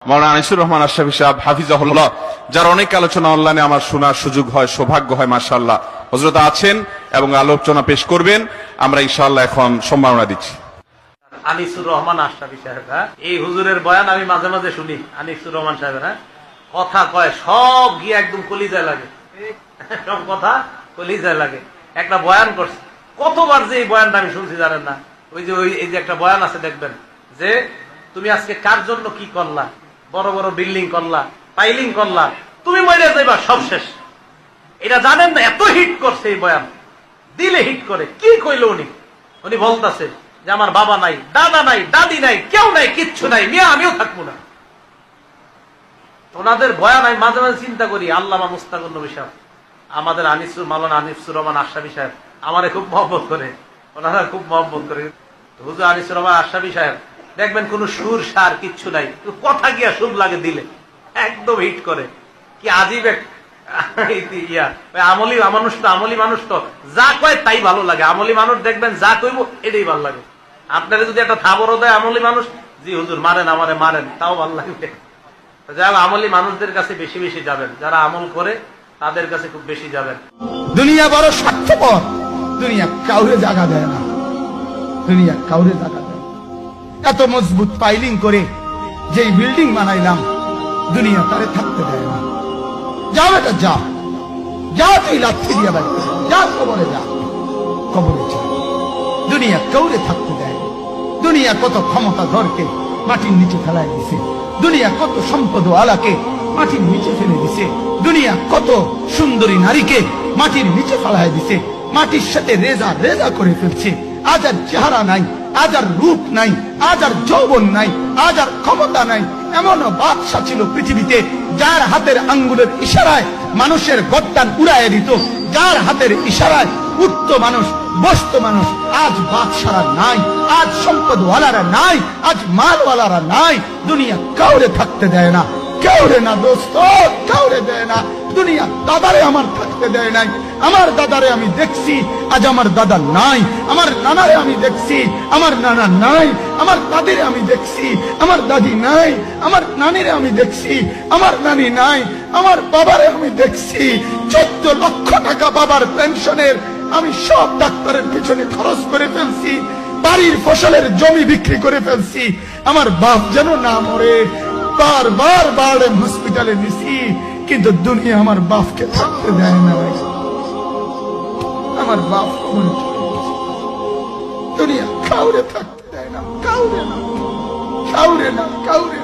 মাওলানা আনিসুর রহমান আশরাফী সাহেব হাফিজাহুল্লাহ, যার অনেক আলোচনা অনলাইনে আমার শোনার সুযোগ হয়, সৌভাগ্য হয়, মাশাআল্লাহ হযরত আছেন এবং আলোচনা পেশ করবেন। আমরা ইনশাআল্লাহ এখন সম্মাননা দিচ্ছি। আনিসুর রহমান আশরাফী সাহেব, এই হুজুরের বয়ান আমি মাঝে মাঝে শুনি। আনিসুর রহমান সাহেবের কথা কয় সব গিয়ে একদম কলিজায় লাগে, সব কথা কলিজায় লাগে। একটা বয়ান করছে, কতবার যে এই বয়ানটা আমি শুনছি জানেন না। ওই যে একটা বয়ান আছে দেখবেন যে তুমি আজকে কার জন্য কি করলা, বড় বড় বিল্ডিং করলা, পাইলিং করলা, তুমি মরে যাইবা, সব শেষ। এটা জানেন না, এত হিট করছে এই বয়ান, দিলে হিট করে। কি কইল উনি বলতেছে যে আমার বাবা নাই, দাদা নাই, দাদি নাই, কেউ নাই, কিচ্ছু নাই, মিয়া আমিও থাকবো না। ওনাদের বয়ান আমি মাঝে মাঝে চিন্তা করি, আল্লামা মুস্তাকুর নবী সাহেব, আমাদের মাওলানা আনিসুর রহমান আশরাফী সাহেব আমারে খুব মহব্বত করে, ওনারা খুব মহব্বত করে। হুজুর আনিসুর রহমান আশরাফী সাহেব দেখবেন কোন সুর সার কিচ্ছু নাই, কথা গিয়া সুর লাগে দিলে, একদম হিট করে। কি আজীব এক আমলি মানুষ তো যা কয় তাই ভালো লাগে। আমলি মানুষ দেখবেন যা কইব এটাই ভালো লাগে। আপনারা যদি একটা থাবরও দেয় আমলি মানুষ, জি হুজুর মারেন আমারে মারেন, তাও ভালো লাগবে। যাই আমলি মানুষদের কাছে বেশি বেশি যাবেন, যারা আমল করে তাদের কাছে খুব বেশি যাবেন। দুনিয়া বড় স্বার্থপর, দুনিয়া কাউরে জায়গা দেয় না, দুনিয়া কাউরে জায়গা দেয়। এত মজবুত পাইলিং করে যেই বিল্ডিং বানাইলাম, দুনিয়া তারে থাকতে দেয় না। যা বেটা যা, যা তুই লাথি দিয়া বাড়িতে যা, কবরে যা, কবরে যা। দুনিয়া কাউরে থাকতে দেয়। দুনিয়া কত ক্ষমতা ধরকে মাটির নিচে ফেলায় দিছে, দুনিয়া কত সম্পদ আলাকে মাটির নিচে ফেলে দিছে, দুনিয়া কত সুন্দরী নারীকে মাটির নিচে ফেলায় দিছে, মাটির সাথে রেজা রেজা করে ফেলছে। আজ আর চেহারা নাই, আজ আর রূপ নাই, আজ আর যৌবন নাই, আজ আর ক্ষমতা নাই। এমনও বাদশা ছিল পৃথিবীতে যার হাতের আঙ্গুলের ইশারায় মানুষের গর্দান উড়াইয়া দিত, যার হাতের ইশারায় উঠতো মানুষ, বসতো মানুষ। আজ বাদশারা নাই, আজ সম্পদওয়ালারা নাই, আজ মালওয়ালারা নাই। দুনিয়া কাউরে থাকতে দেয় না, কাউরে না দোস্ত, কাউরে দেয় না। দুনিয়া দাদারে আমার থাকতে দেয় নাই। আমার দাদারে আমি দেখছি, আজ আমার দাদা নাই। আমার নানারে আমি দেখছি, আমার নানা নাই। আমার দাদিরে আমি দেখছি, আমার দাদি নাই। আমার নানিরে আমি দেখছি, আমার নানি নাই। আমার বাবারে আমি দেখছি, 14 লক্ষ টাকা বাবার পেনশনের আমি সব ডাক্তারের পিছনে খরচ করে ফেলছি, বাড়ির ফসলের জমি বিক্রি করে ফেলছি। আমার বাপ যেন না মরে বারবার বারবার হসপিটালে নিছি, কিন্তু দুনিয়া আমার বাপকে থাকতে দেয় না। আমার বাপ মরে চলে গেছে। দুনিয়া কাউরে থাকতে দেয় না, কাউরে না, কাউরে না, কাউরে